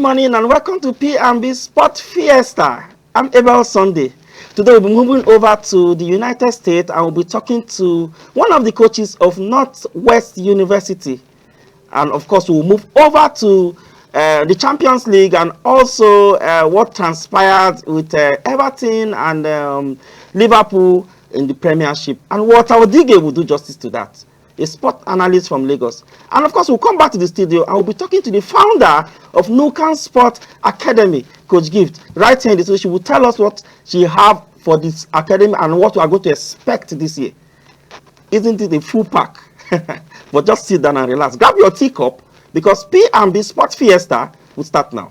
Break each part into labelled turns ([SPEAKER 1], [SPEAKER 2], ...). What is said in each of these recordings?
[SPEAKER 1] morning and welcome to P&B Sport Fiesta. I'm Abel Sunday. Today we'll be moving over to the United States and we'll be talking to one of the coaches of Northwest University. And of course, we'll move over to the Champions League and also what transpired with Everton and Liverpool in the Premiership. And what our DG will do justice to that. A sport analyst from Lagos. And of course, we'll come back to the studio and we'll be talking to the founder of Nukam Sport Academy, Coach Gift. Right here in the studio, she will tell us what she have for this academy and what we are going to expect this year. Isn't it a full pack? But just sit down and relax. Grab your teacup because P&B Sport Fiesta will start now.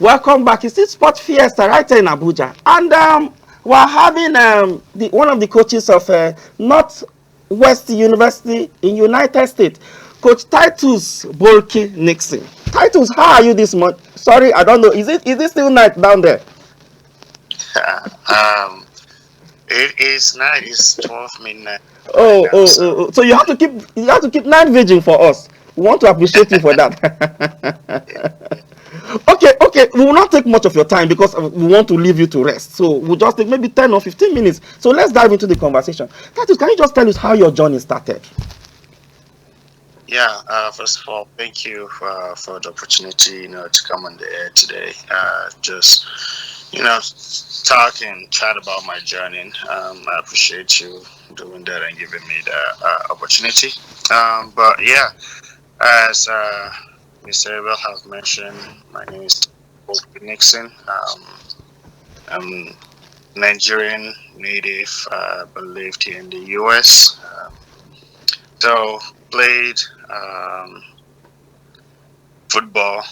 [SPEAKER 1] Welcome back. It's this Sport Fiesta right here in Abuja, and we're having one of the coaches of Northwest University in United States, Coach Titus Bolke Nickson. Titus, how are you this month? Sorry, I don't know. Is it still night down there?
[SPEAKER 2] It is night. It's 12 midnight.
[SPEAKER 1] Oh. So you have to keep night vigil for us. We want to appreciate you for that. Okay. We will not take much of your time because we want to leave you to rest. So we'll just take maybe 10 or 15 minutes. So let's dive into the conversation. Titus, can you just tell us how your journey started?
[SPEAKER 2] Yeah. First of all, thank you for the opportunity, to come on the air today. Just, talk and chat about my journey. I appreciate you doing that and giving me the opportunity. But yeah, as Mr. Abel has mentioned, my name is Nickson. I'm Nigerian native, but lived here in the US. So played football,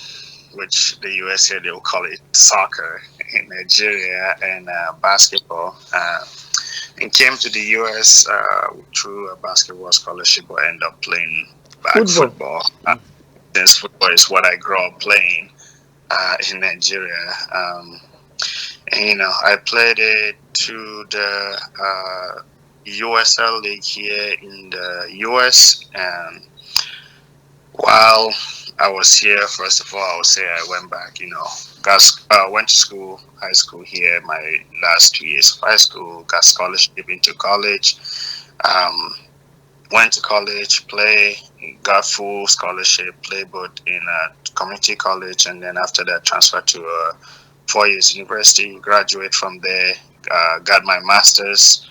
[SPEAKER 2] which the US here they will call it soccer in Nigeria, and basketball. And came to the US through a basketball scholarship, but ended up playing football. Since football is what I grew up playing in Nigeria. And I played it to the USL League here in the US. And while I was here, first of all, I would say I went back, went to school, high school here, my last 2 years of high school, got scholarship into college. Went to college, got full scholarship, played both in a community college, and then after that transferred to a 4 years university, graduate from there, got my master's,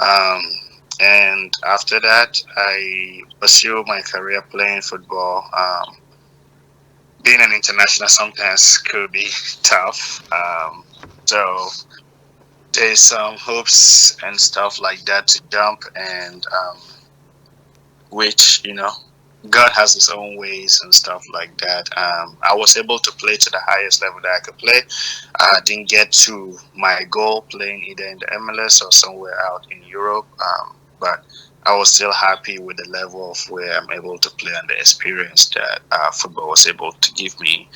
[SPEAKER 2] and after that I pursued my career playing football. Being an international sometimes could be tough, so there's some hoops and stuff like that to jump, and which God has his own ways and stuff like that. I was able to play to the highest level that I could play. I didn't get to my goal playing either in the MLS or somewhere out in Europe, but I was still happy with the level of where I'm able to play and the experience that football was able to give me.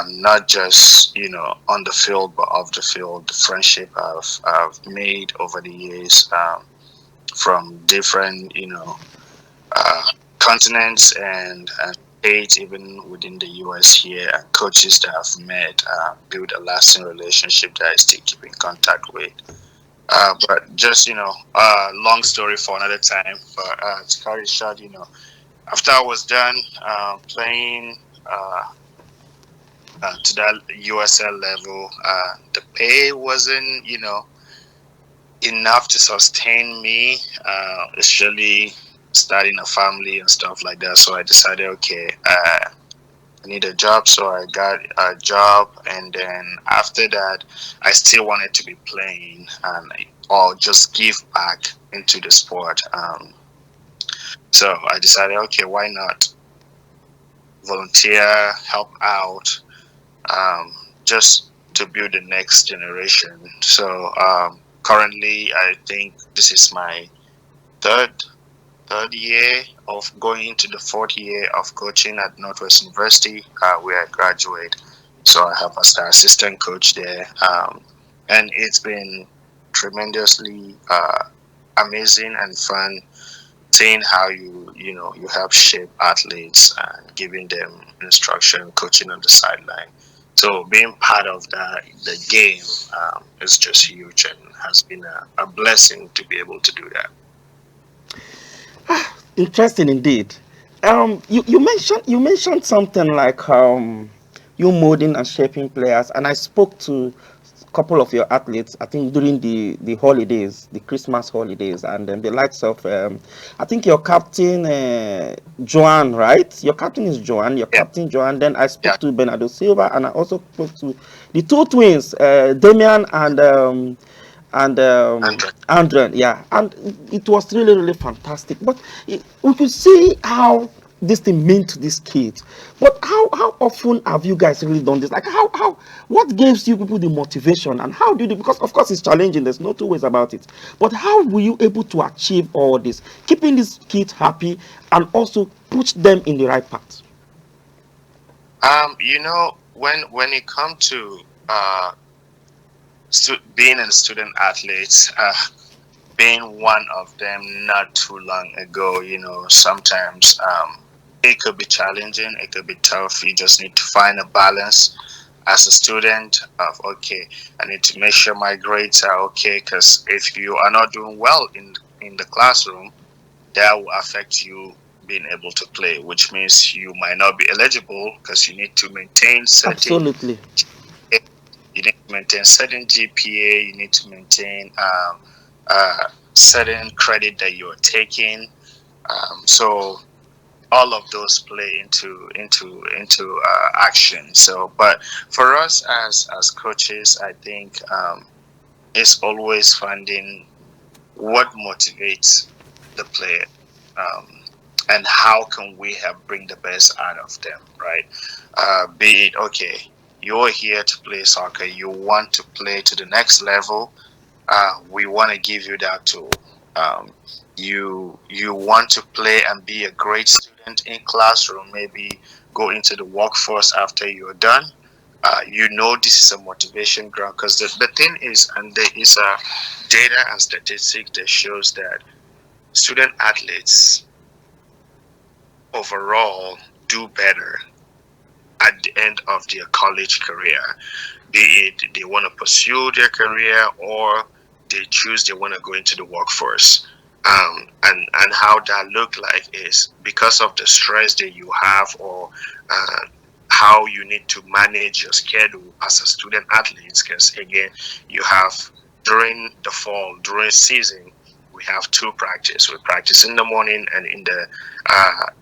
[SPEAKER 2] Not just on the field, but off the field. The friendship I've made over the years from different continents and states, even within the US here, and coaches that I've met, build a lasting relationship that I still keep in contact with. But just long story for another time. But to cut it short, after I was done playing to that USL level, the pay wasn't enough to sustain me, especially starting a family and stuff like that. So I decided, okay, I need a job, so I got a job, and then after that, I still wanted to be playing and or just give back into the sport. So I decided, okay, why not volunteer, help out, um, just to build the next generation. So currently, I think this is my third third year of going into the fourth year of coaching at Northwest University, where I graduate. So I have as the assistant coach there, and it's been tremendously amazing and fun seeing how you help shape athletes and giving them instruction, coaching on the sideline. So being part of the game is just huge and has been a blessing to be able to do that.
[SPEAKER 1] Interesting indeed. You mentioned something like you molding and shaping players, and I spoke to a couple of your athletes. I think during the holidays, the Christmas holidays, and then the likes of I think your captain Joan, right? Your captain is Joan. Your
[SPEAKER 2] Yeah,
[SPEAKER 1] captain Joan. Then I
[SPEAKER 2] yeah,
[SPEAKER 1] spoke to Bernardo Silva, and I also spoke to the two twins, Damian and
[SPEAKER 2] Andre.
[SPEAKER 1] Andren, yeah, and it was really really fantastic. But we could see how this thing meant to these kids. But how often have you guys really done this? Like how what gives you people the motivation, and how do you do? Because of course it's challenging. There's no two ways about it. But how were you able to achieve all this, keeping these kids happy and also push them in the right path?
[SPEAKER 2] When it comes to being a student athlete, being one of them not too long ago, sometimes it could be challenging, it could be tough. You just need to find a balance as a student of, okay, I need to make sure my grades are okay, because if you are not doing well in the classroom, that will affect you being able to play, which means you might not be eligible because you need to maintain certain
[SPEAKER 1] Absolutely.
[SPEAKER 2] you need to maintain certain GPA, you need to maintain certain credit that you're taking. So all of those play into action. So, but for us as coaches, I think it's always finding what motivates the player, um, and how can we help bring the best out of them, right? Be it, okay, you're here to play soccer, you want to play to the next level, we want to give you that tool. You want to play and be a great student in classroom, maybe go into the workforce after you're done. This is a motivation ground, because the thing is, and there is a data and statistic that shows that student athletes overall do better at the end of their college career, be it they want to pursue their career or they want to go into the workforce. And how that look like is because of the stress that you have, or uh, how you need to manage your schedule as a student athlete. Because again, you have during the fall, during season, we have two practice. We practice in the morning and in the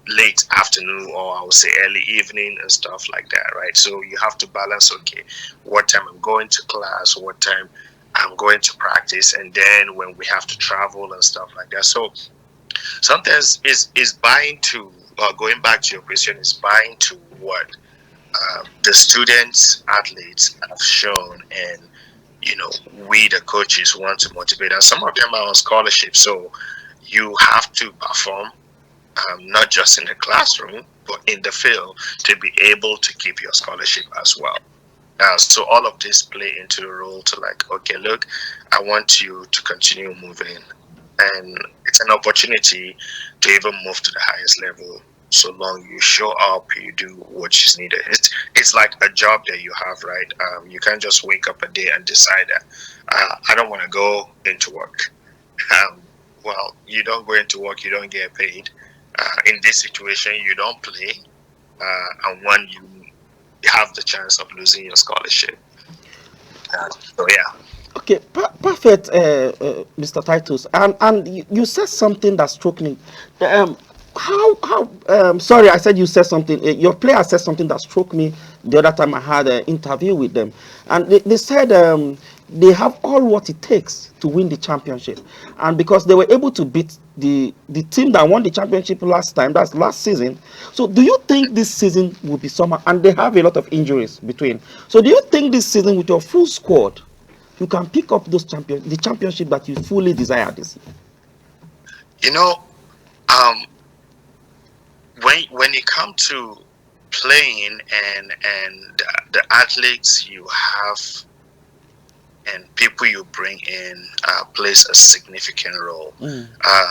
[SPEAKER 2] late afternoon, or I would say early evening and stuff like that, right? So you have to balance, okay, what time I'm going to class, what time I'm going to practice, and then when we have to travel and stuff like that. So sometimes is buying to going back to your question, is buying to what the students athletes have shown, and we the coaches want to motivate, and some of them are on scholarship, so you have to perform, not just in the classroom but in the field, to be able to keep your scholarship as well. So all of this play into the role to, like, okay, look, I want you to continue moving, and it's an opportunity to even move to the highest level. So long you show up, you do what is needed. It's like a job that you have, right? You can't just wake up a day and decide that I don't want to go into work. Um, well, you don't go into work, you don't get paid. In this situation, you don't play, and when you have the chance of losing your scholarship. So yeah.
[SPEAKER 1] Okay, perfect, Mr. Titus. And you said something that struck me. Um, sorry, I said you said something. Your player said something that struck me the other time I had an interview with them, and they said they have all what it takes to win the championship, and because they were able to beat the team that won the championship last time, that's last season. So, do you think this season will be summer? And they have a lot of injuries between. So, do you think this season with your full squad, you can pick up the championship that you fully desire this year?
[SPEAKER 2] You know, um, when it comes to playing and the athletes you have and people you bring in plays a significant role.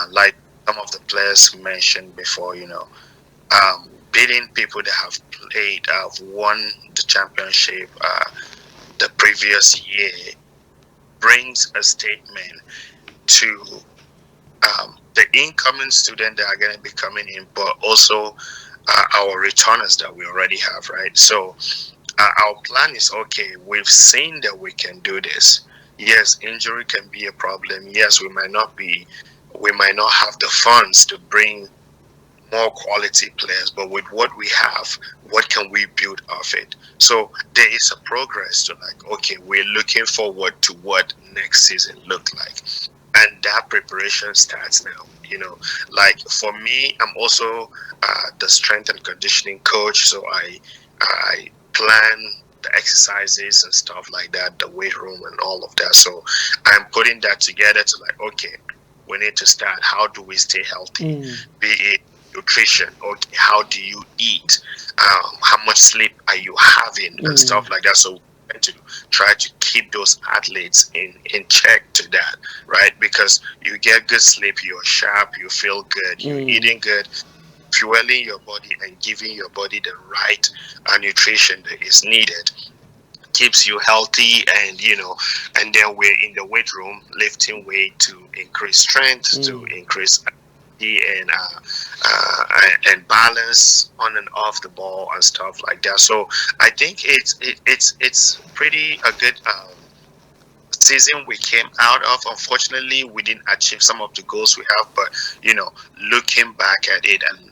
[SPEAKER 2] Like some of the players mentioned before, beating people that have played, have won the championship the previous year brings a statement to the incoming student that are going to be coming in, but also our returners that we already have, right? So our plan is okay. We've seen that we can do this. Yes, injury can be a problem. Yes, we might not have the funds to bring more quality players, but with what we have, what can we build off it? So there is a progress to, like, okay, we're looking forward to what next season look like, and that preparation starts now. Like for me, I'm also the strength and conditioning coach, so I plan the exercises and stuff like that, the weight room and all of that. So I'm putting that together to, like, okay, we need to start. How do we stay healthy? Be it nutrition, okay, how do you eat? How much sleep are you having and stuff like that? So to try to keep those athletes in check to that, right? Because you get good sleep, you're sharp, you feel good, you're eating good, fueling your body and giving your body the right nutrition that is needed keeps you healthy. And then we're in the weight room lifting weight to increase strength, to increase and and balance on and off the ball and stuff like that. So I think it's pretty a good season we came out of. Unfortunately, we didn't achieve some of the goals we have, but looking back at it, and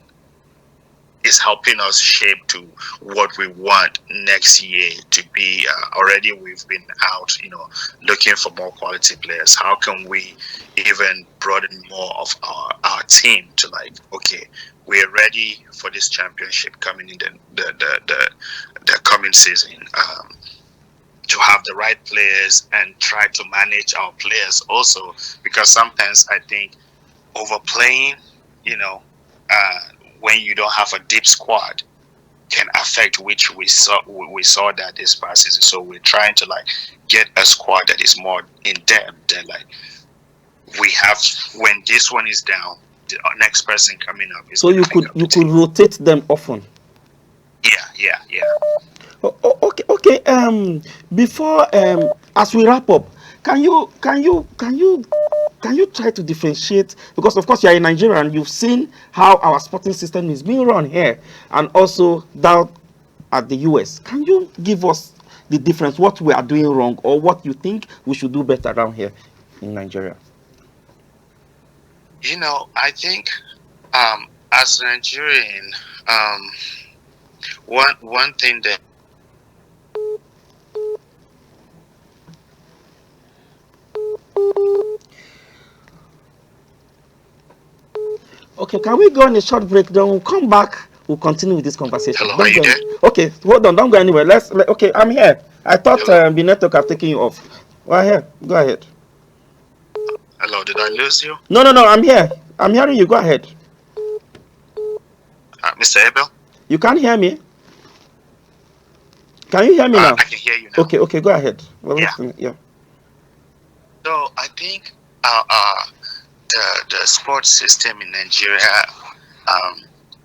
[SPEAKER 2] is helping us shape to what we want next year to be. Already we've been out, looking for more quality players. How can we even broaden more of our team to, like, okay, we're ready for this championship coming in the coming season. To have the right players and try to manage our players also, because sometimes I think overplaying, when you don't have a deep squad, can affect, which we saw that this past season. So we're trying to, like, get a squad that is more in depth than, like, we have when this one is down, the next person coming up is.
[SPEAKER 1] So you could rotate them often.
[SPEAKER 2] Yeah.
[SPEAKER 1] Okay. Before as we wrap up, can you try to differentiate, because of course you are in Nigeria and you've seen how our sporting system is being run here and also down at the US. Can you give us the difference, what we are doing wrong or what you think we should do better down here in Nigeria?
[SPEAKER 2] I think as a Nigerian, one thing that
[SPEAKER 1] Okay, can we go on a short break? Then we'll come back. We'll continue with this conversation.
[SPEAKER 2] Hello, are you there?
[SPEAKER 1] Okay, hold on. Don't go anywhere. Okay, I'm here. I thought the network have taken you off. Well, here. Go ahead.
[SPEAKER 2] Hello, did I lose you?
[SPEAKER 1] No. I'm here. I'm hearing you. Go ahead.
[SPEAKER 2] Mr. Abel?
[SPEAKER 1] You can't hear me? Can you hear me now?
[SPEAKER 2] I can hear you now.
[SPEAKER 1] Okay. Go ahead. Well, yeah.
[SPEAKER 2] So I think the sports system in Nigeria,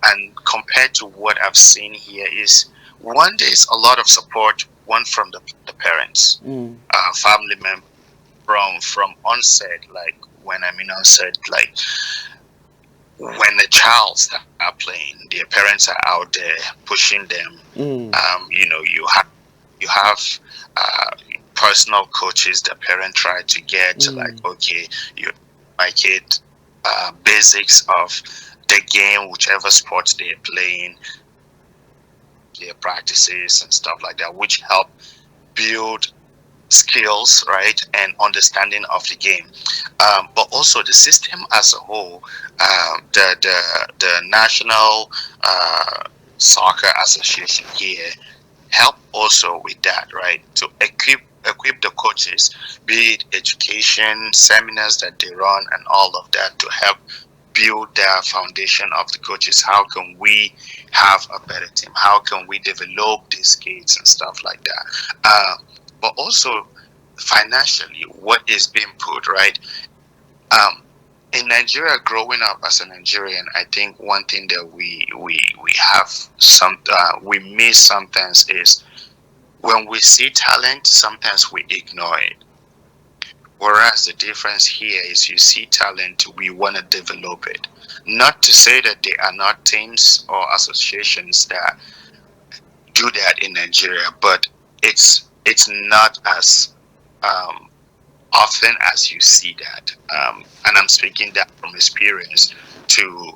[SPEAKER 2] and compared to what I've seen here, is one, there's a lot of support, one from the parents, family members from onset. Like when I mean onset, like when the child start playing, their parents are out there pushing them. You have personal coaches the parent try to get to, like,
[SPEAKER 1] Mm.
[SPEAKER 2] okay, you my kid basics of the game, whichever sports they're playing, their practices and stuff like that, which help build skills, right, and understanding of the game. But also the system as a whole, the National Soccer Association here help also with that, right, to equip the coaches, be it education seminars that they run and all of that, to help build their foundation of the coaches. How can we have a better team? How can we develop these kids and stuff like that? But also financially, what is being put, right? Um, in Nigeria, growing up as a Nigerian, I think one thing that we have we miss sometimes is when we see talent, sometimes we ignore it. Whereas the difference here is you see talent, we want to develop it. Not to say that there are not teams or associations that do that in Nigeria, but it's not as um, often as you see that. And I'm speaking that from experience to,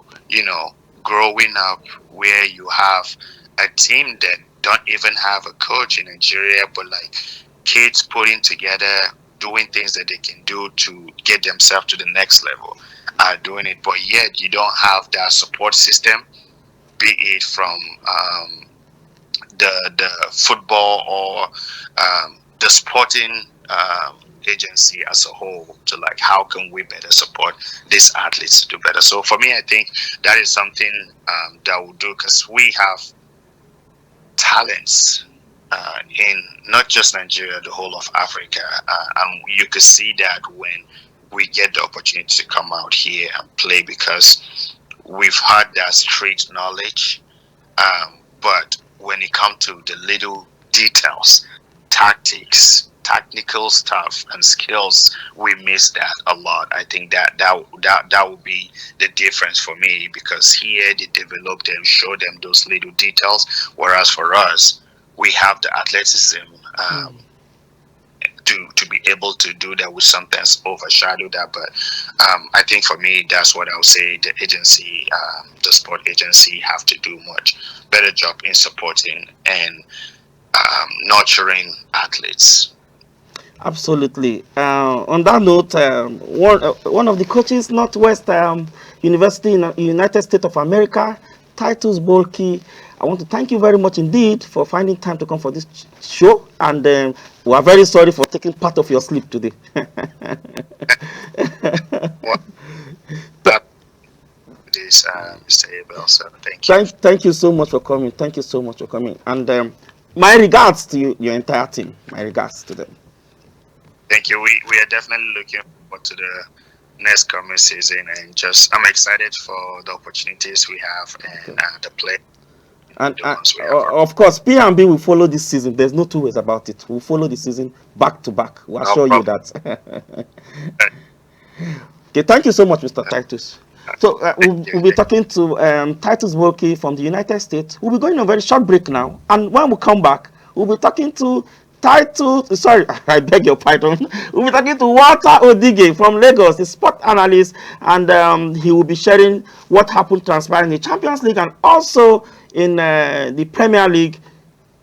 [SPEAKER 2] growing up where you have a team that don't even have a coach in Nigeria, but like kids putting together, doing things that they can do to get themselves to the next level, are doing it. But yet you don't have that support system, be it from the football or the sporting agency as a whole, to like how can we better support these athletes to do better. So for me, I think that is something that we'll do, because we have talents in not just Nigeria, the whole of Africa, and you could see that when we get the opportunity to come out here and play, because we've had that street knowledge, but when it comes to the little details, tactics, technical stuff, and skills, we miss that a lot. I think that would be the difference for me, because here they develop them, show them those little details, whereas for us, we have the athleticism to be able to do that, will sometimes overshadow that. But I think for me, that's what I would say the agency, the sport agency, have to do much better job in supporting and nurturing athletes.
[SPEAKER 1] Absolutely. On that note, one of the coaches, Northwest University in the United States of America, Titus Bolke, I want to thank you very much indeed for finding time to come for this show, and we are very sorry for taking part of your sleep today.
[SPEAKER 2] Well, that is Mr. Abel. So thank you.
[SPEAKER 1] Thank you so much for coming. Thank you so much for coming. And my regards to you, your entire team. My regards to them.
[SPEAKER 2] Thank you. We are definitely looking forward to the next coming season, and just I'm excited for the opportunities we have and the play.
[SPEAKER 1] And of course, P&B will follow this season. There's no two ways about it. We'll follow the season back to back. We'll assure you that. Okay, thank you so much, Mr. Titus. So we'll be talking to Titus Bolke from the United States. We'll be going on a very short break now. And when we come back, we'll be talking to Titus, sorry, I beg your pardon. We'll be talking to Walter Odige from Lagos, the sport analyst, and he will be sharing what happened transpiring in the Champions League and also in the Premier League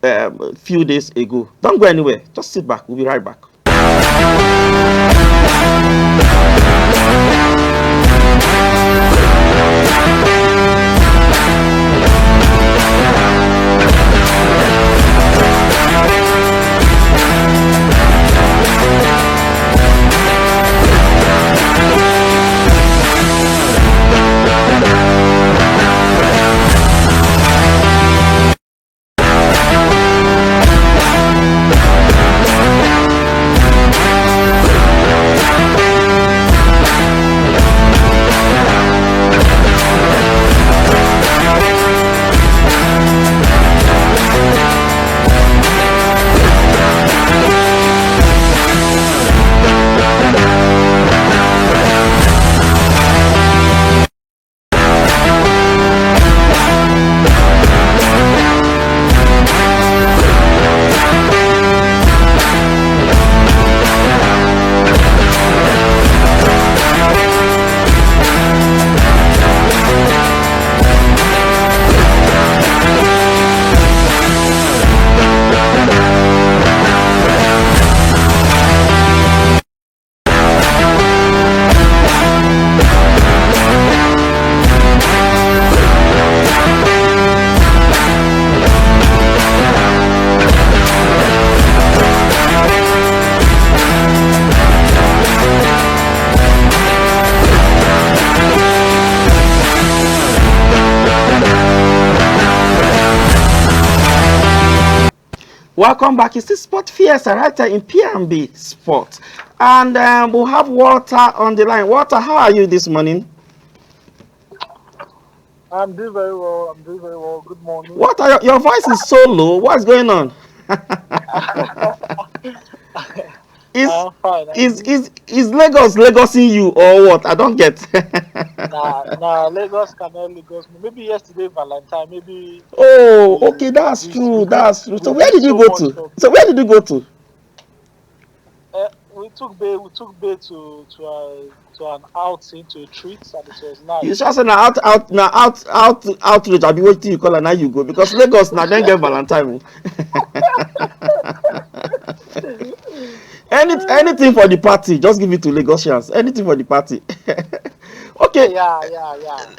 [SPEAKER 1] a few days ago. Don't go anywhere. Just sit back. We'll be right back. Welcome back. It's the Sport Fiesta right here in P&B Sport. And we'll have Walter on the line. Walter, how are you this morning?
[SPEAKER 3] I'm doing very well. I'm doing very well. Good morning.
[SPEAKER 1] Walter, your voice is so low. What's going on? is
[SPEAKER 3] I'm fine.
[SPEAKER 1] is is is Lagosing you or what? I don't get.
[SPEAKER 3] Nah, Lagos cannot Lagos me. Maybe yesterday Valentine. Maybe
[SPEAKER 1] Oh,
[SPEAKER 3] we
[SPEAKER 1] okay, that's
[SPEAKER 3] we
[SPEAKER 1] true.
[SPEAKER 3] we did
[SPEAKER 1] That's true.
[SPEAKER 3] we
[SPEAKER 1] So where
[SPEAKER 3] did
[SPEAKER 1] did you
[SPEAKER 3] so
[SPEAKER 1] go
[SPEAKER 3] much
[SPEAKER 1] to?
[SPEAKER 3] shopping.
[SPEAKER 1] So where did you go to?
[SPEAKER 3] We took Bay to an outing, to a treat, and it was
[SPEAKER 1] You
[SPEAKER 3] nice.
[SPEAKER 1] just say now outreach. I be waiting you call and now you go because Lagos now then get Valentine. Anything for the party, just give it to Lagosians. Anything for the party. Okay,
[SPEAKER 3] Yeah.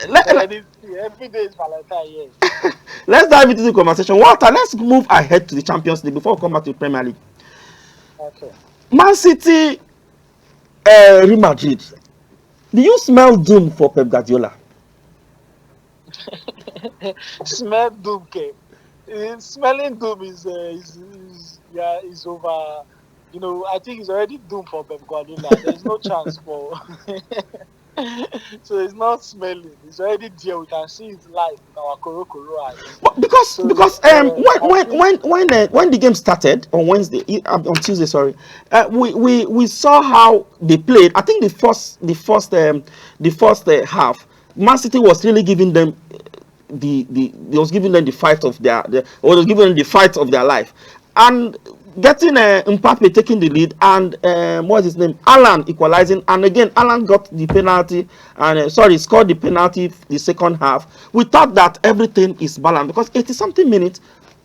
[SPEAKER 1] let,
[SPEAKER 3] Every day is Valentine. Yes.
[SPEAKER 1] let's dive into the conversation. Walter, let's move ahead to the Champions League before we come back to the Premier League.
[SPEAKER 3] Okay.
[SPEAKER 1] Man City, Real Madrid. Do you smell doom for Pep Guardiola?
[SPEAKER 3] Smell doom, okay. Smelling doom is over. I think it's already doomed for Pep Guardiola. There's no chance for. So it's not smelling. It's already there. We can see it live with our koro eyes.
[SPEAKER 1] But because
[SPEAKER 3] So
[SPEAKER 1] because
[SPEAKER 3] I think
[SPEAKER 1] when the game started on Wednesday on Tuesday, sorry, we saw how they played. I think the first half, Man City was really giving them they was giving them the fight of or was giving them the fight of their life, and getting Mbappe taking the lead and what's his name, Alan equalizing, and again Alan got the penalty and scored the penalty the second half. We thought that everything is balanced because 80 something minutes,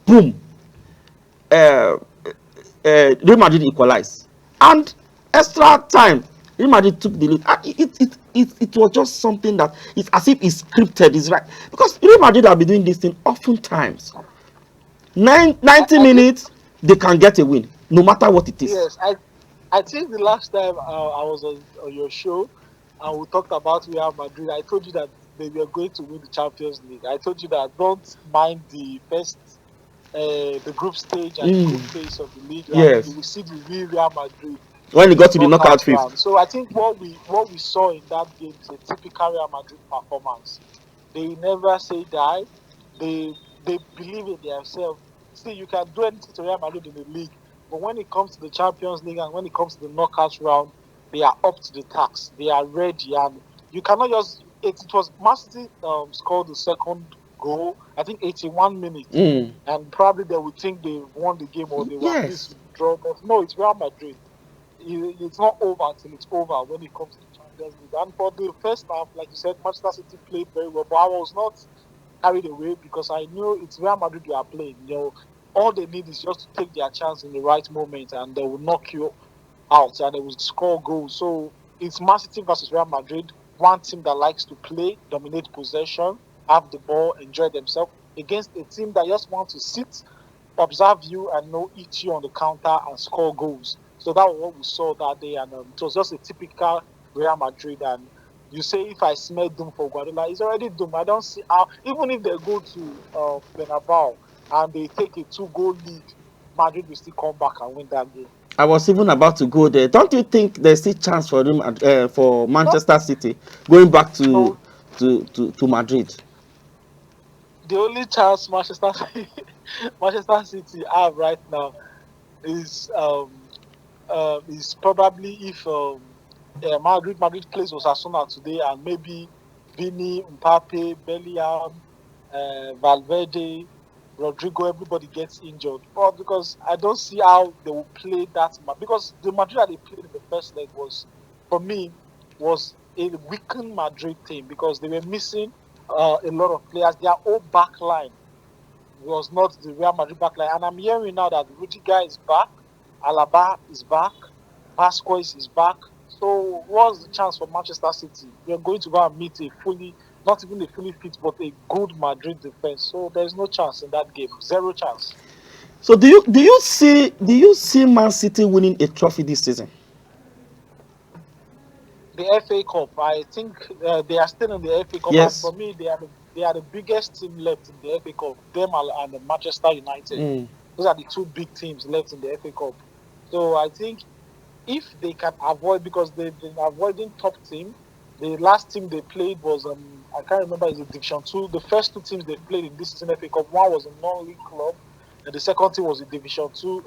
[SPEAKER 1] boom, uh, Real Madrid equalized, and extra time Real Madrid took the lead. It was just something that it's as if it's scripted. It's right because Real Madrid have been doing this thing oftentimes. 90
[SPEAKER 3] I think
[SPEAKER 1] minutes they can get a win no matter what it is.
[SPEAKER 3] yes. I think the last time I was on your show and we talked about Real Madrid, I told you that they were going to win the Champions League. I told you that don't mind the group stage and the group
[SPEAKER 1] Mm,
[SPEAKER 3] phase of the league, and you
[SPEAKER 1] yes,
[SPEAKER 3] will see the real Real Madrid
[SPEAKER 1] when
[SPEAKER 3] in
[SPEAKER 1] it
[SPEAKER 3] the
[SPEAKER 1] got to the knockout
[SPEAKER 3] knockout
[SPEAKER 1] phase.
[SPEAKER 3] round. So I think what we saw in that game is a typical Real Madrid performance. They never say die. They believe in themselves. See, you can do anything to Real Madrid in the league, but when it comes to the Champions League and when it comes to the knockout round, they are up to the task. They are ready, and you cannot just. It was Man City scored the second goal. I think 81 minutes,
[SPEAKER 1] Mm,
[SPEAKER 3] and probably they would think they won the game or they will at
[SPEAKER 1] yes.
[SPEAKER 3] least draw. But no, it's Real Madrid. It's not over until it's over when it comes to the Champions League. And for the first half, like you said, Manchester City played very well, but I was not carried away because I knew it's Real Madrid you are playing. All they need is just to take their chance in the right moment, and they will knock you out and they will score goals. So it's Man City versus Real Madrid, one team that likes to play, dominate possession, have the ball, enjoy themselves, against a team that just wants to sit, observe you, and eat you on the counter and score goals. So that was what we saw that day, and it was just a typical Real Madrid. And you say if I smell doom for Guardiola, it's already doom. I don't see how, even if they go to Bernabeu and they take a two-goal lead, Madrid will still come back and win that game.
[SPEAKER 1] I was even about to go there. Don't you think there's still chance for them for
[SPEAKER 3] No,
[SPEAKER 1] Manchester City going back to
[SPEAKER 3] no.
[SPEAKER 1] Madrid?
[SPEAKER 3] The only chance Manchester City have right now is probably if Madrid plays Osasuna today, and maybe Vini, Mbappe, Bellingham, Valverde, Rodrigo, everybody gets injured. But because I don't see how they will play that because the Madrid that they played in the first leg was, for me, was a weakened Madrid team because they were missing a lot of players. Their whole back line was not the Real Madrid backline. And I'm hearing now that Rudiger is back, Alaba is back, Vasquez is back. So what's the chance for Manchester City? We're going to go and meet not even a fully fit, but a good Madrid defense. So there's no chance in that game. Zero chance.
[SPEAKER 1] So do you see Man City winning a trophy this season?
[SPEAKER 3] The FA Cup, I think they are still in the FA Cup, and for
[SPEAKER 1] Yes.
[SPEAKER 3] me, they are the biggest team left in the FA Cup. Them and the Manchester United.
[SPEAKER 1] Mm.
[SPEAKER 3] Those are the two big teams left in the FA Cup. So I think if they can avoid, because they've been avoiding top team. The last team they played was I can't remember, is it Division 2. The first two teams they played in this season FA Cup, one was a non-league club, and the second team was a Division 2,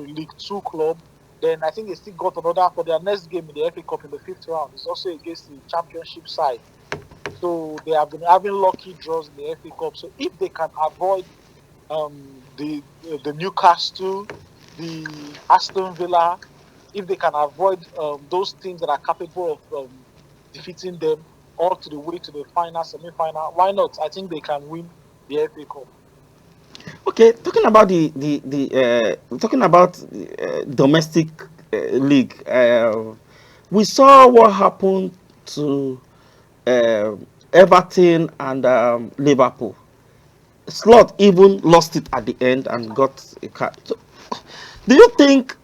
[SPEAKER 3] League 2 club. Then I think they still got another for their next game in the FA Cup in the 5th round. It's also against the Championship side. So they have been having lucky draws in the FA Cup. So if they can avoid the Newcastle, the Aston Villa, if they can avoid those teams that are capable of defeating them all to the way to the final, semi-final, why not? I think they can win the FA Cup.
[SPEAKER 1] Okay, talking about domestic league, we saw what happened to Everton and Liverpool. Slot even lost it at the end and got a card. So, do you think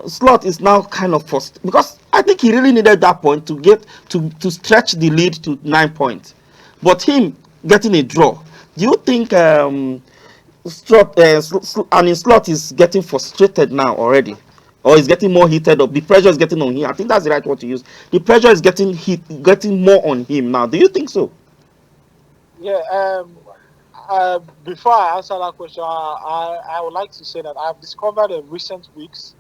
[SPEAKER 1] Slot is now kind of forced? Because I think he really needed that point to get to stretch the lead to 9 points. But him getting a draw, do you think Slot is getting frustrated now already? Or is getting more heated up? The pressure is getting on him. I think that's the right word to use. The pressure is getting more on him now. Do you think so?
[SPEAKER 3] Yeah. Before I answer that question, I would like to say that I've discovered in recent weeks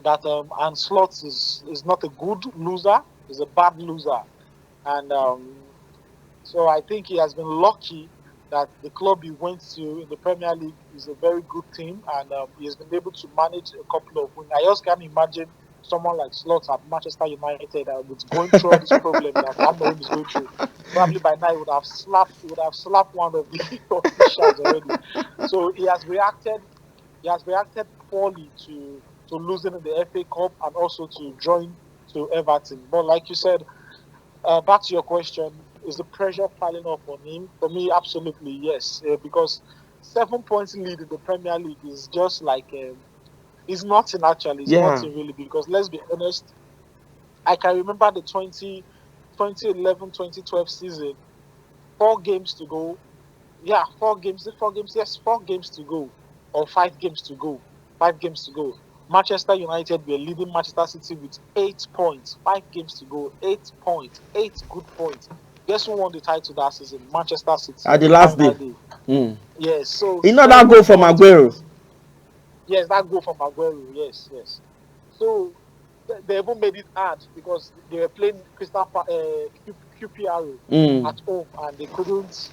[SPEAKER 3] that Anslot is not a good loser; he's a bad loser, and so I think he has been lucky that the club he went to in the Premier League is a very good team, and he has been able to manage a couple of wins. I just can't imagine someone like Slot at Manchester United with going through all this problem that Amorim is going through. Probably by now he would have slapped one of the officials already. So he has reacted poorly to losing in the FA Cup and also to drawing to Everton. But like you said, back to your question, is the pressure piling up on him? For me, absolutely yes. Because 7 points lead in the Premier League is just like it's nothing actually. It's nothing really, because let's be honest, I can remember the 2011-2012 season. 4 games to go. Yeah, 4 games. 4 games. Yes, 4 games to go, or 5 games to go. 5 games to go. Manchester United were leading Manchester City with 8 points. 5 games to go. 8 points. 8 good points. Guess who won the title that season? Manchester City.
[SPEAKER 1] At the last day.
[SPEAKER 3] Yes. So
[SPEAKER 1] you know that goal from Aguero.
[SPEAKER 3] Yes, that goal from Aguero. Yes. So they even made it hard because they were playing QPR at home, and they could not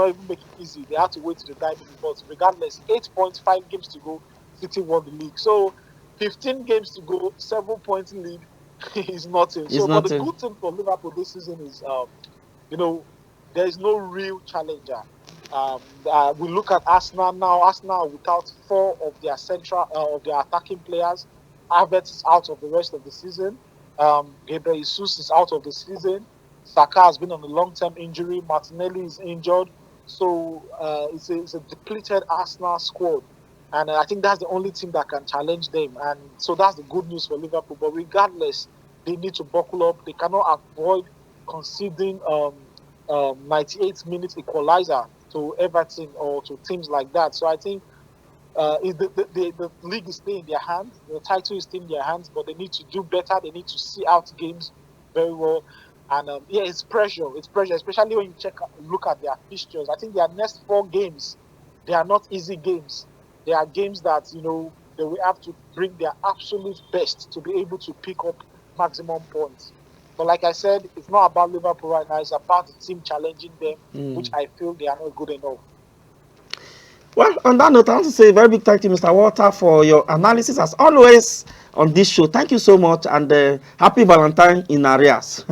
[SPEAKER 3] even make it easy. They had to wait to the time. But regardless, 8 points, 5 games to go, City won the league. So 15 games to go, 7 points in lead is nothing. But the good thing for Liverpool this season is, there is no real challenger. We look at Arsenal now. Arsenal without 4 of their of their attacking players. Havertz is out of the rest of the season. Gabriel Jesus is out of the season. Saka has been on a long-term injury. Martinelli is injured. So it's a depleted Arsenal squad. And I think that's the only team that can challenge them. And so that's the good news for Liverpool. But regardless, they need to buckle up. They cannot avoid conceding 98-minute equalizer to Everton or to teams like that. So I think the league is still in their hands. The title is still in their hands, but they need to do better. They need to see out games very well. And it's pressure. It's pressure, especially when you look at their fixtures. I think their next 4 games, they are not easy games. They are games that, they will have to bring their absolute best to be able to pick up maximum points. But like I said, it's not about Liverpool right now. It's about the team challenging them, which I feel they are not good enough.
[SPEAKER 1] Well, on that note, I want to say a very big thank you, Mr. Walter, for your analysis as always on this show. Thank you so much, and happy Valentine in arrears.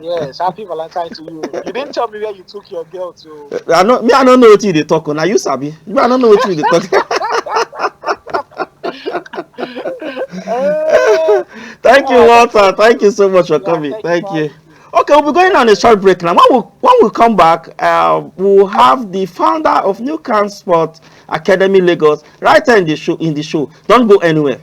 [SPEAKER 3] Yes, happy Valentine to you. You didn't tell me where you took your girl to.
[SPEAKER 1] I don't know what you talk on. Are you sabi? I don't know what you talk. Thank you, Walter. Thank you so much for coming. Thank you. Okay, we'll be going on a short break now. When we come back, we'll have the founder of Nukam Sport Academy Lagos right there in the show. Don't go anywhere.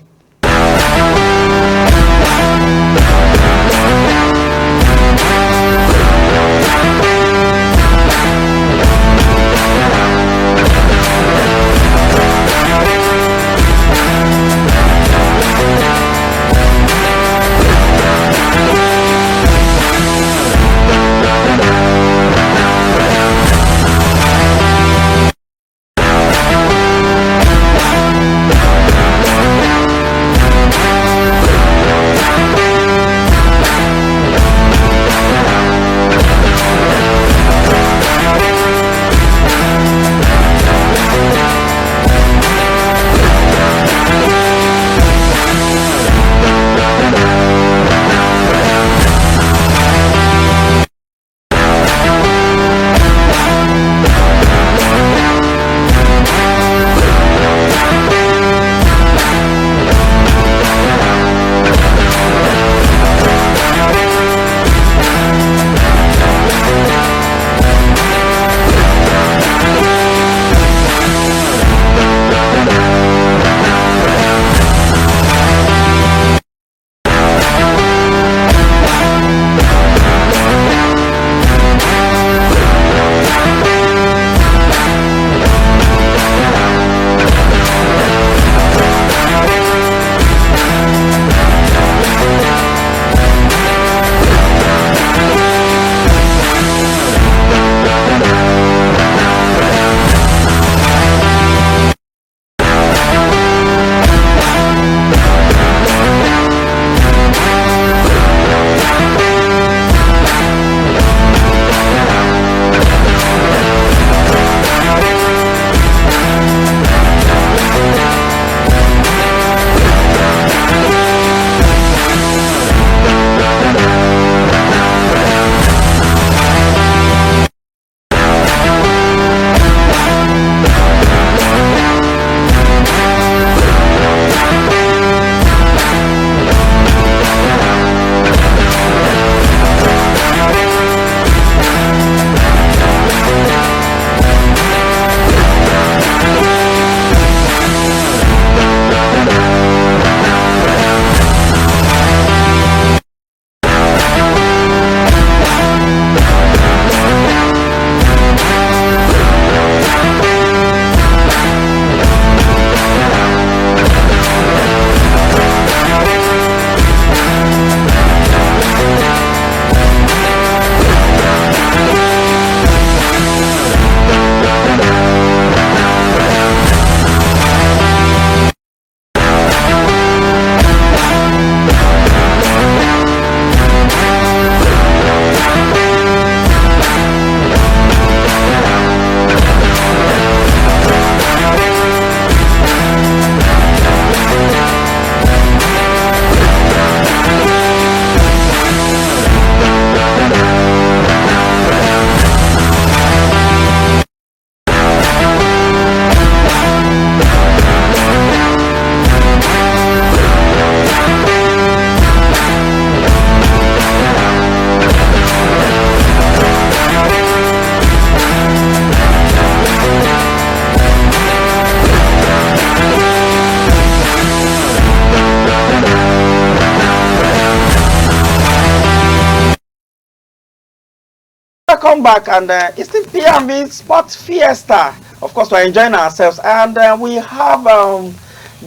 [SPEAKER 1] welcome back, and it's the P&B Sport Fiesta. Of course, we're enjoying ourselves, and we have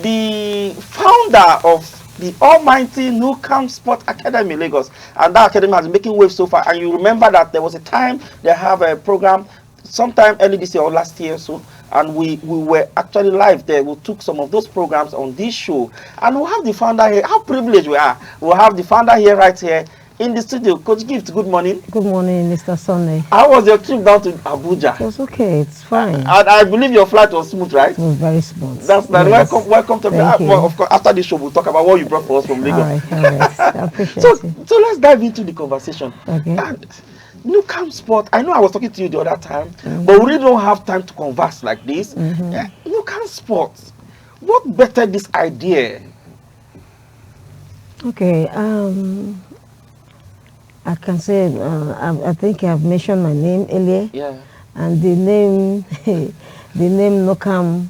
[SPEAKER 1] the founder of the almighty Nukam Sport Academy Lagos, and that academy has been making waves so far. And you remember that there was a time they have a program sometime early this year or last year or so, and we were actually live there. We took some of those programs on this show, and we'll have the founder here. How privileged we are. We'll have the founder here right here in the studio. Coach Gift, good morning.
[SPEAKER 4] Good morning, Mr. Sunday.
[SPEAKER 1] How was your trip down to Abuja?
[SPEAKER 4] It was okay, it's fine.
[SPEAKER 1] And I believe your flight was smooth, right?
[SPEAKER 4] It was very smooth.
[SPEAKER 1] That's nice.
[SPEAKER 4] Yes.
[SPEAKER 1] Welcome to well, of course, after the show, we'll talk about what you brought for us from Lagos.
[SPEAKER 4] All right. I appreciate it.
[SPEAKER 1] So let's dive into the conversation.
[SPEAKER 4] Okay.
[SPEAKER 1] And Nukam Sport, I know I was talking to you the other time, but we really don't have time to converse like this. Nukam Sport, what better this idea?
[SPEAKER 4] Okay, I can say, I think I've mentioned my name earlier.
[SPEAKER 1] Yeah.
[SPEAKER 4] And the name, the name Nukam,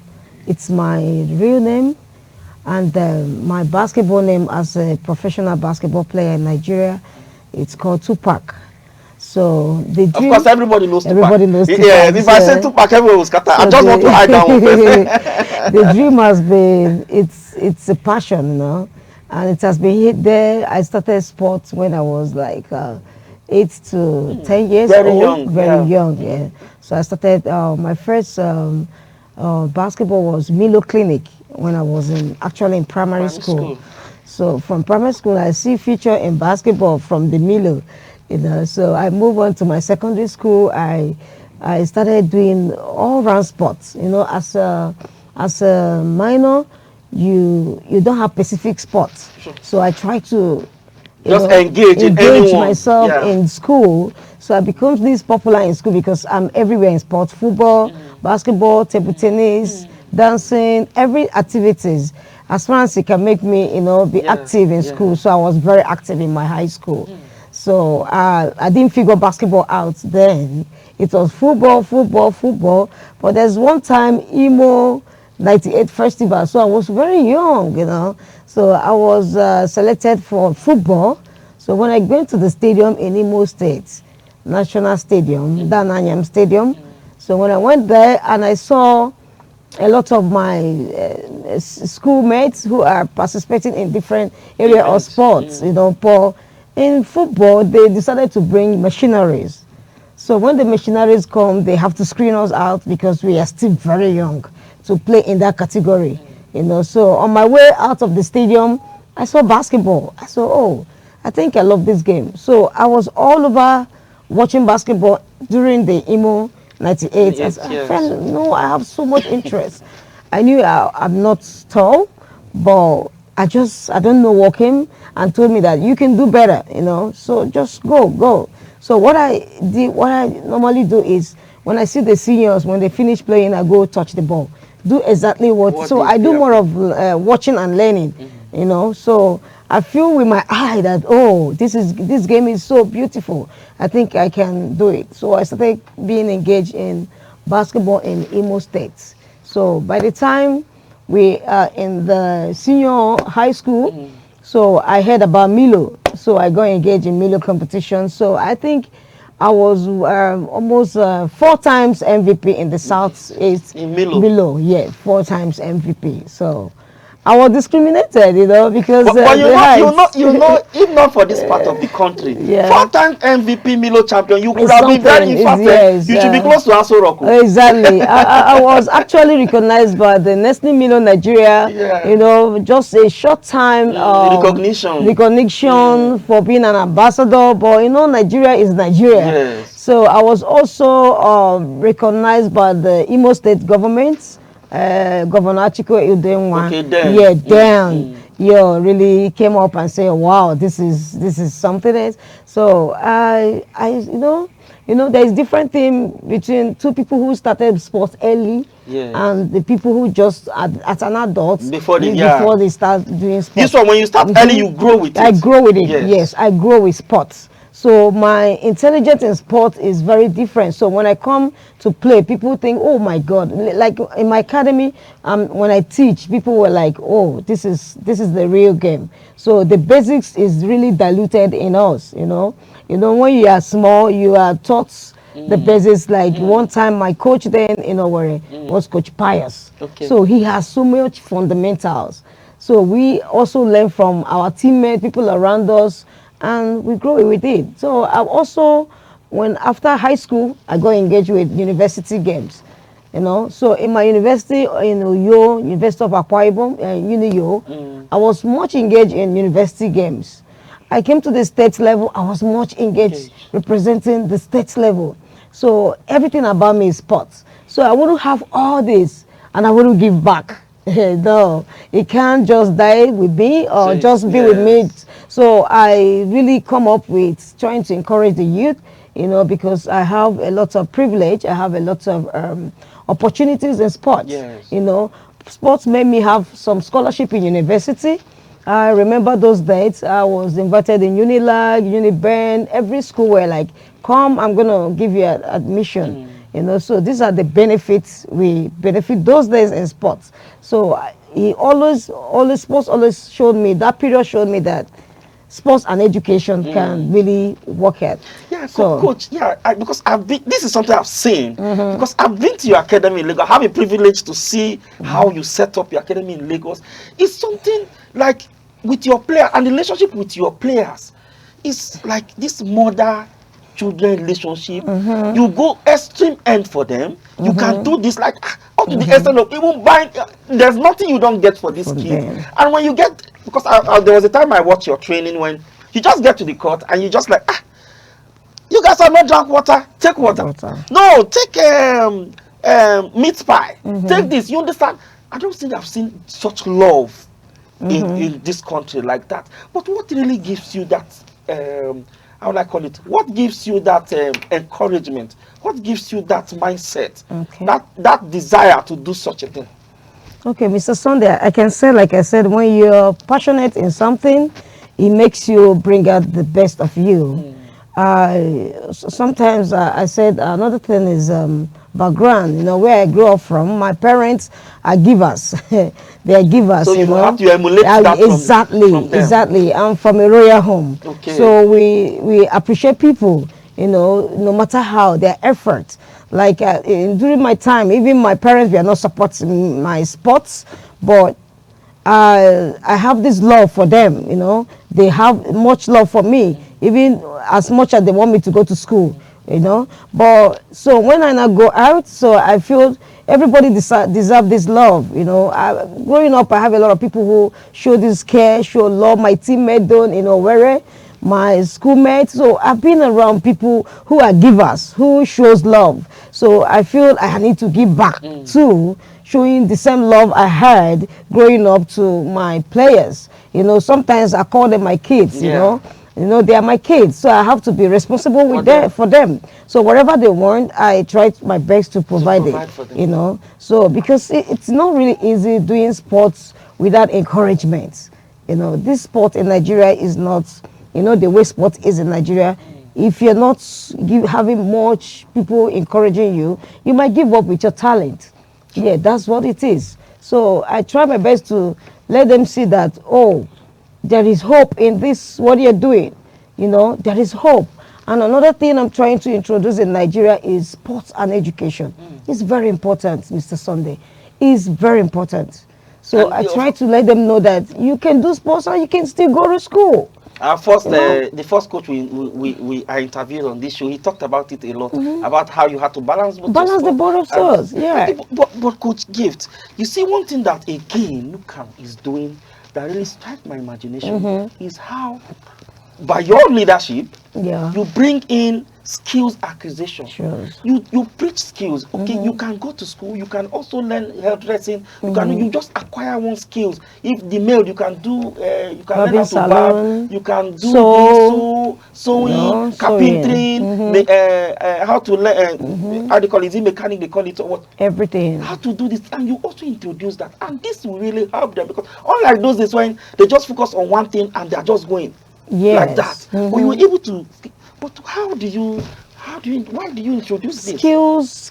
[SPEAKER 4] it's my real name. And my basketball name as a professional basketball player in Nigeria, it's called Tupac. So the dream,
[SPEAKER 1] of course, everybody knows Tupac.
[SPEAKER 4] Everybody knows Tupac.
[SPEAKER 1] Yeah, if I say Tupac, everyone will scatter. I just want to hide that one first.
[SPEAKER 4] The dream has been, it's a passion, you know. And it has been hit there. I started sports when I was like 8 to 10 years
[SPEAKER 1] very
[SPEAKER 4] old.
[SPEAKER 1] Young,
[SPEAKER 4] young, yeah. So I started, my first basketball was Milo Clinic when I was actually in primary school. So from primary school, I see future in basketball from the Milo, you know. So I moved on to my secondary school. I started doing all-round sports, you know. As a minor, you don't have specific sports. Sure. So I try to
[SPEAKER 1] just engage
[SPEAKER 4] myself in school. So I become this popular in school because I'm everywhere in sports: football, basketball, table tennis, dancing, every activities. As far as it can make me, you know, be active in school. So I was very active in my high school. So I didn't figure basketball out then. It was football. But there's one time Imo 98 festival, so I was very young, you know. So I was selected for football. So when I went to the stadium in Imo State, National Stadium, Dananyam Stadium. So when I went there and I saw a lot of my schoolmates who are participating in different areas of sports, you know, but in football, they decided to bring machineries. So when the machineries come, they have to screen us out because we are still very young to play in that category, you know. So on my way out of the stadium, I saw basketball. I saw, oh, I think I love this game. So I was all over watching basketball during the Imo 98. I felt, no, I have so much interest. I knew I'm not tall, but I don't know what came and told me that you can do better, you know. So just go. So what I normally do is when I see the seniors, when they finish playing, I go touch the ball. Do exactly what so I do more of watching and learning, you know. So I feel with my eye that, oh, this game is so beautiful. I think I can do it. So I started being engaged in basketball in Imo State. So by the time we are in the senior high school, so I heard about Milo. So I got engaged in Milo competition. So I think I was almost 4 times MVP in the Southeast.
[SPEAKER 1] In Milo?
[SPEAKER 4] Milo, yeah, 4 times MVP. So I was discriminated, you know, because
[SPEAKER 1] but you know, if not for this part of the country, 4-time MVP Milo champion, you could have been very infatuated. You should be close to Aso Rock.
[SPEAKER 4] Exactly. I was actually recognized by the Nestle Milo Nigeria, you know, just a short time recognition for being an ambassador. But you know, Nigeria is Nigeria.
[SPEAKER 1] Yes.
[SPEAKER 4] So I was also recognized by the Imo State government. Governor Chiko Udenwa, really came up and said, "Wow, this is something else." So you know, there is different thing between 2 people who started sports early and the people who just as an adult before they start doing sports.
[SPEAKER 1] This one, when you start early, you grow with it.
[SPEAKER 4] I grow with it. Yes, I grow with sports. So my intelligence in sport is very different. So when I come to play, people think, oh my God, like in my academy, when I teach, people were like, oh, this is the real game. So the basics is really diluted in us, you know. When you are small, you are taught the basics. Like one time my coach then, was Coach Pius.
[SPEAKER 1] Okay.
[SPEAKER 4] So he has so much fundamentals. So we also learn from our teammates, people around us, and we grow with it. So I also, after high school, I got engaged with university games. So in my university in Uyo, University of Akwa Ibom, UNIO, I was much engaged in university games. I came to the state level, I was much engaged representing the state level. So everything about me is sports. So I wouldn't have all this and I wouldn't give back. No, it can't just die with me or just be with me. So I really come up with trying to encourage the youth, because I have a lot of privilege. I have a lot of opportunities in sports.
[SPEAKER 1] Yes.
[SPEAKER 4] Sports made me have some scholarship in university. I remember those dates. I was invited in Unilag, Uniben, every school were like, come, I'm going to give you an admission. So these are the benefits we benefit those days in sports. So sports always showed me, that period showed me that sports and education can really work at.
[SPEAKER 1] Yeah, so coach, because this is something I've seen, because I've been to your academy in Lagos. I have a privilege to see how you set up your academy in Lagos. It's something like with your player and the relationship with your players. It's like this mother-children relationship. You go extreme end for them. You can do this like up to the extent of even buying. There's nothing you don't get for this kid. And when you get, because there was a time I watched your training when you just get to the court and you just like, you guys are not drunk water. Take water. No, take meat pie. Take this. You understand? I don't think I've seen such love in this country like that. But what really gives you that? How would I call it? What gives you that encouragement? What gives you that mindset? That desire to do such a thing?
[SPEAKER 4] Okay, Mr. Sunday, I can say, like I said, when you're passionate in something, it makes you bring out the best of you. Sometimes I said another thing is background, where I grew up from. My parents are givers. They are givers.
[SPEAKER 1] So you have to emulate that from them.
[SPEAKER 4] Exactly. I'm from a royal home.
[SPEAKER 1] Okay.
[SPEAKER 4] So we appreciate people, no matter how, their effort. Like during my time, even my parents were not supporting my sports, but I have this love for them, They have much love for me, even as much as they want me to go to school, But so when I now go out, so I feel everybody deserve this love, growing up, I have a lot of people who show this care, show love. My teammate don't, where my schoolmates. So I've been around people who are givers, who shows love. So I feel I need to give back too, showing the same love I had growing up to my players. Sometimes I call them my kids, they are my kids. So I have to be responsible for them. So whatever they want, I try my best to provide it,
[SPEAKER 1] for them.
[SPEAKER 4] So because it's not really easy doing sports without encouragement. This sport in Nigeria is not, the way sport is in Nigeria. If you're not having much people encouraging you, you might give up with your talent. Yeah, that's what it is. So I try my best to let them see that, there is hope in this, what you're doing. There is hope. And another thing I'm trying to introduce in Nigeria is sports and education. It's very important, Mr. Sunday. It's very important. So I try to let them know that you can do sports and you can still go to school.
[SPEAKER 1] The first coach I interviewed on this show, he talked about it a lot, about how you had to balance the
[SPEAKER 4] both of sports. Yeah.
[SPEAKER 1] But Coach Gift, you see one thing that again Nukam is doing that really struck my imagination is how, by your leadership, you bring in skills acquisition.
[SPEAKER 4] Sure.
[SPEAKER 1] You preach skills. Okay, you can go to school. You can also learn hairdressing. You just acquire one skills. If the male, you can do. You can learn how to barb. You can do sewing, carpentry. How to learn. How they call it? Is it mechanic? They call it or what?
[SPEAKER 4] Everything.
[SPEAKER 1] How to do this, and you also introduce that, and this will really help them, because unlike those days when they just focus on one thing and they are just going like that. But you were able to But why do you introduce this?
[SPEAKER 4] Skills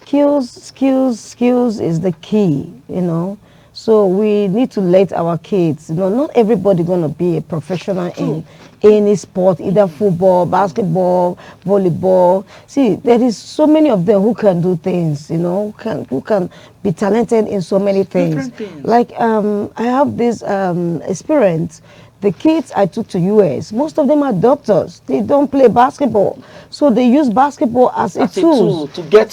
[SPEAKER 4] is the key, So we need to let our kids, not everybody going to be a professional in any sport, either football, basketball, volleyball. See, there is so many of them who can do things, who can be talented in so many things. Like I have this experience. The kids I took to US, most of them are doctors. They don't play basketball. So they use basketball as a tool
[SPEAKER 1] to get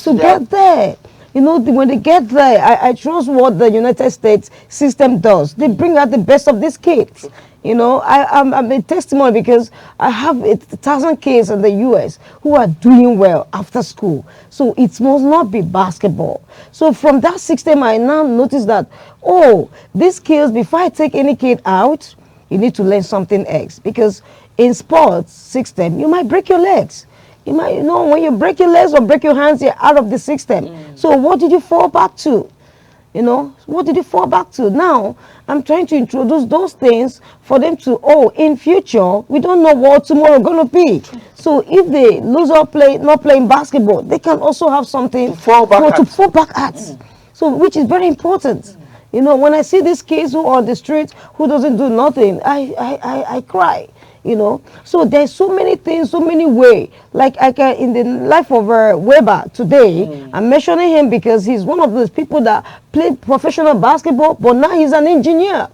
[SPEAKER 4] there. When they get there, I trust what the United States system does. They bring out the best of these kids. I'm a testimony because I have 1,000 kids in the US who are doing well after school. So it must not be basketball. So from that system, I now notice that, these kids, before I take any kid out, you need to learn something else. Because in sports system, you might break your legs. You might, when you break your legs or break your hands, you're out of the system. So what did you fall back to? What did you fall back to? Now, I'm trying to introduce those things for them to, in future, we don't know what tomorrow going to be. So if they lose or not playing basketball, they can also have something to fall back at. So, which is very important. When I see these kids who are on the street who doesn't do nothing, I cry. So there's so many things, so many ways. Like in the life of Weber today, I'm mentioning him because he's one of those people that played professional basketball, but now he's an engineer.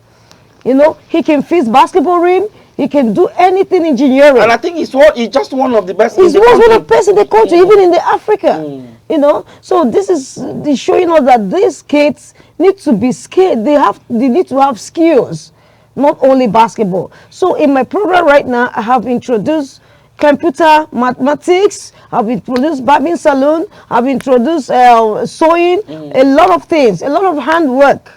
[SPEAKER 4] He can fix basketball rim. He can do anything engineering.
[SPEAKER 1] And I think he's just one of the best.
[SPEAKER 4] He's one of the best in the country, even in the Africa. So this is showing us that these kids need to be skilled. They need to have skills, not only basketball. So in my program right now, I have introduced computer mathematics, I've introduced barbing salon, I've introduced sewing, a lot of things, a lot of handwork.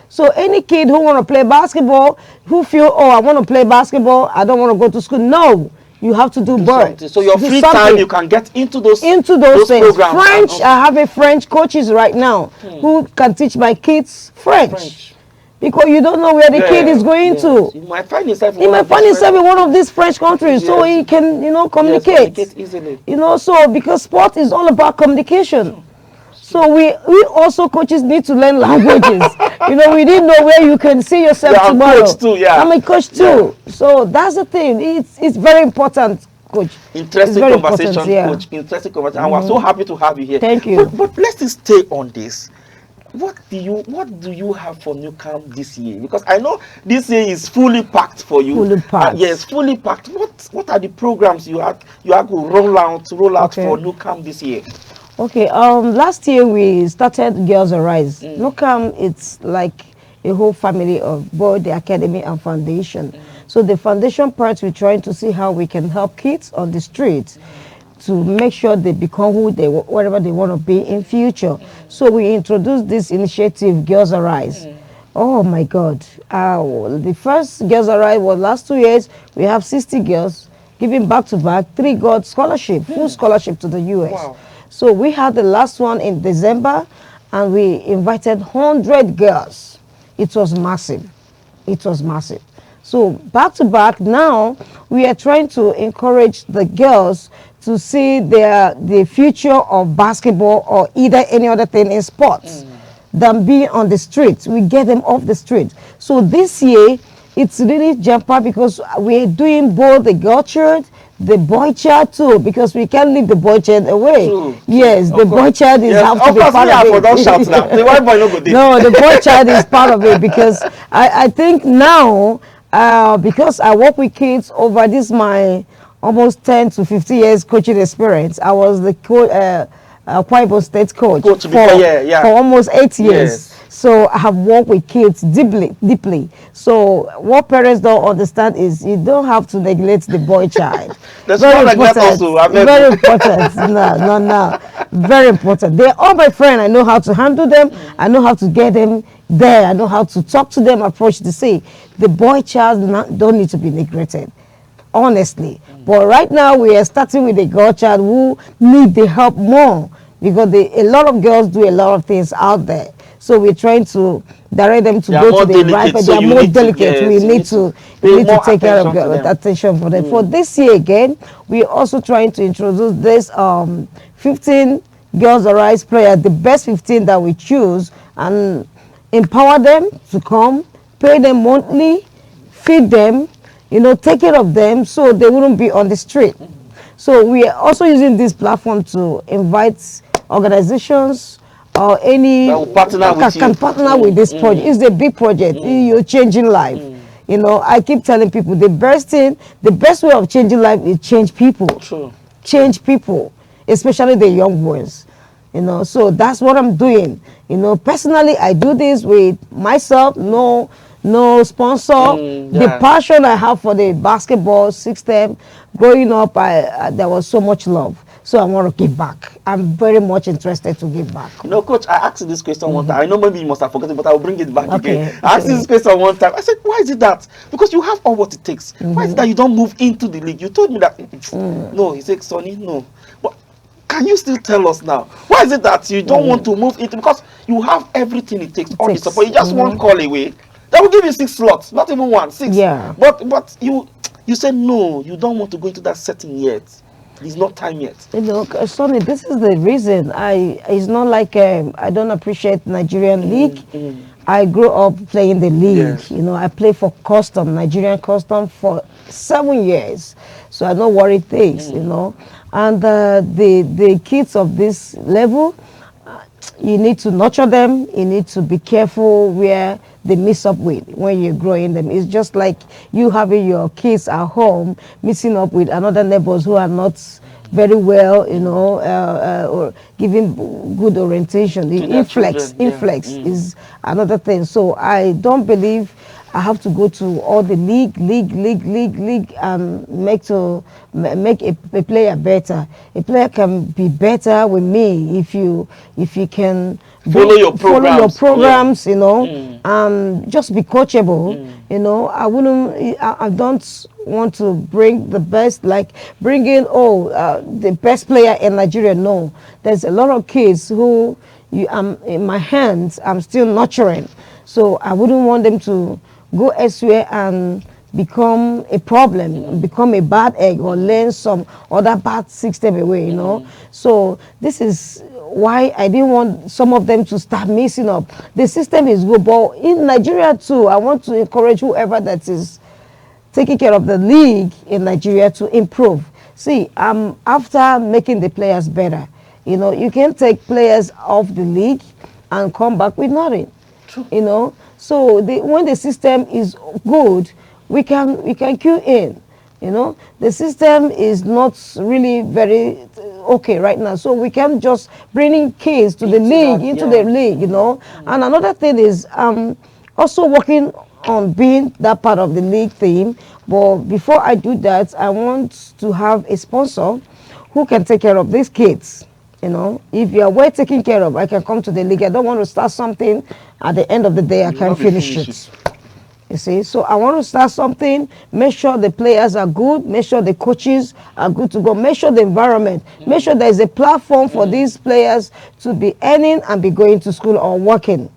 [SPEAKER 4] So any kid who want to play basketball, who feel, I want to play basketball, I don't want to go to school. No, you have to do both.
[SPEAKER 1] So your free time, you can get into those things.
[SPEAKER 4] Programs. French, I have a French coaches right now who can teach my kids French. Because you don't know where the kid is going to.
[SPEAKER 1] You might find yourself
[SPEAKER 4] in one of these French countries, so he can, communicate.
[SPEAKER 1] Easily.
[SPEAKER 4] So because sport is all about communication. So we also coaches need to learn languages. We didn't know where you can see yourself tomorrow.
[SPEAKER 1] Coach too,
[SPEAKER 4] I'm a coach too. So that's the thing. It's very important, coach.
[SPEAKER 1] Interesting conversation, coach. Interesting conversation. And we're so happy to have you here.
[SPEAKER 4] Thank you.
[SPEAKER 1] But let's just stay on this. What do you have for Nukam this year? Because I know this year is fully packed for you.
[SPEAKER 4] Fully packed.
[SPEAKER 1] Yes, fully packed. What are the programs you are going to roll out for Nukam this year?
[SPEAKER 4] Okay. Last year we started Girls Arise. Nukam, it's like a whole family of both the academy and foundation. So the foundation part, we're trying to see how we can help kids on the streets to make sure they become whatever they want to be in future. So we introduced this initiative, Girls Arise. Oh my God. The first Girls Arise was last 2 years. We have 60 girls giving back to back, 3 got scholarship, full scholarship to the US.
[SPEAKER 1] Wow.
[SPEAKER 4] So we had the last one in December and we invited 100 girls. It was massive. So back to back, now we are trying to encourage the girls to see the future of basketball or either any other thing in sports than being on the streets. We get them off the street. So this year, it's really jumper because we're doing both the girl child, the boy child too, because we can't leave the boy child away.
[SPEAKER 1] True.
[SPEAKER 4] Yes, the boy child have to be part of it. No, the boy child is part of it because I think now, because I work with kids over this my almost 10 to 50 years coaching experience. I was the Akwa Ibom State coach for almost 8 years.
[SPEAKER 1] Yes.
[SPEAKER 4] So I have worked with kids deeply. So what parents don't understand is you don't have to neglect the boy child.
[SPEAKER 1] That's very important.
[SPEAKER 4] Very important. No. Very important. They're all my friends. I know how to handle them. I know how to get them there. I know how to talk to them, approach to say the boy child don't need to be neglected. Honestly. But right now we are starting with the girl child who need the help more because a lot of girls do a lot of things out there. So we're trying to direct them to
[SPEAKER 1] They are
[SPEAKER 4] go
[SPEAKER 1] more
[SPEAKER 4] to the right,
[SPEAKER 1] delicate,
[SPEAKER 4] but
[SPEAKER 1] so
[SPEAKER 4] they are
[SPEAKER 1] you
[SPEAKER 4] more
[SPEAKER 1] need to-
[SPEAKER 4] delicate.
[SPEAKER 1] yes,
[SPEAKER 4] we
[SPEAKER 1] you
[SPEAKER 4] need
[SPEAKER 1] need
[SPEAKER 4] to
[SPEAKER 1] to pay
[SPEAKER 4] we need to
[SPEAKER 1] more
[SPEAKER 4] take care of
[SPEAKER 1] attention to them.
[SPEAKER 4] attention for them. For this year again, we're also trying to introduce this 15 Girls Arise player, the best 15 that we choose, and empower them to come, pay them monthly, feed them, take care of them so they wouldn't be on the street. So we are also using this platform to invite organizations or any
[SPEAKER 1] That will partner with
[SPEAKER 4] can
[SPEAKER 1] you.
[SPEAKER 4] partner with this project. It's a big project. You're changing life. I keep telling people the best way of changing life is change people.
[SPEAKER 1] True.
[SPEAKER 4] Change people, especially the young ones. So that's what I'm doing. Personally, I do this with myself. No sponsor. The
[SPEAKER 1] Yeah.
[SPEAKER 4] passion I have for the basketball system, growing up, there was so much love. So I want to give back. I'm very much interested to give back.
[SPEAKER 1] Coach, I asked you this question one time. I know maybe you must have forgotten, but I'll bring it back
[SPEAKER 4] Okay,
[SPEAKER 1] again. I asked you this question one time. I said, why is it that? Because you have all what it takes. Why is it that you don't move into the league? You told me that. No, he said, Sonny, no. But can you still tell us now? Why is it that you don't want to move into? Because you have everything it takes. All the support. You just one call away. That will give you 6 slots, not even 1, 6.
[SPEAKER 4] Yeah.
[SPEAKER 1] But you said no, you don't want to go into that setting yet. It's not time yet.
[SPEAKER 4] Sonny, this is the reason. It's not like I don't appreciate Nigerian league. I grew up playing the league.
[SPEAKER 1] Yes.
[SPEAKER 4] I play for Nigerian Custom for 7 years. So I know what it takes, And the kids of this level, you need to nurture them. You need to be careful where they mix up with when you're growing them. It's just like you having your kids at home mixing up with another neighbors who are not very well, or giving good orientation. The inflex is another thing. So I don't believe I have to go to all the league and make a player better. A player can be better with me if you can
[SPEAKER 1] follow your programs,
[SPEAKER 4] just be coachable. I don't want to bring the best, like bringing the best player in Nigeria. No, there's a lot of kids who in my hands I'm still nurturing, so I wouldn't want them to go elsewhere and become a problem, become a bad egg, or learn some other bad system away, So this is why I didn't want some of them to start messing up. The system is good, but in Nigeria too, I want to encourage whoever that is taking care of the league in Nigeria to improve. See, I'm after making the players better. You can take players off the league and come back with nothing. True. So when the system is good, we can queue in. The system is not really very okay right now, so we can just bring in kids to the league, the league. And another thing is also working on being that part of the league team. But before I do that, I want to have a sponsor who can take care of these kids. If you are well taken care of, I can come to the league. I don't want to start something at the end of the day I can't finish it. You see, so I want to start something, make sure the players are good, make sure the coaches are good to go, make sure the environment, make sure there is a platform for these players to be earning and be going to school or working.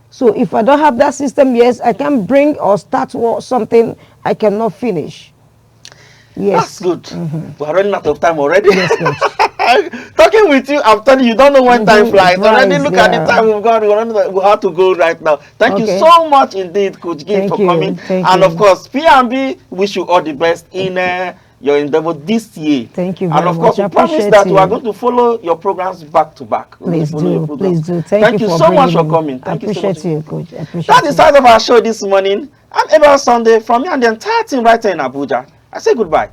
[SPEAKER 4] So if I don't have that system, yes, I can bring or start something I cannot finish. Yes.
[SPEAKER 1] That's good. We're running out of time already.
[SPEAKER 4] Yes, coach.
[SPEAKER 1] Talking with you, I'm telling you, don't know when time flies. Already look at the time we've got. We have to go right now. Thank you so much indeed, Coach Gin, for coming. And of course, P&B wish you all the best in your endeavor this year.
[SPEAKER 4] Thank you very much.
[SPEAKER 1] And of course, we promise that we are going to follow your programs back to back.
[SPEAKER 4] Please do. Please do.
[SPEAKER 1] Thank you so much for coming. Thank you so much.
[SPEAKER 4] I appreciate you, Coach. I appreciate
[SPEAKER 1] That's the start of our show this morning. I'm Abel Sunday from me and the entire team right here in Abuja. I say goodbye.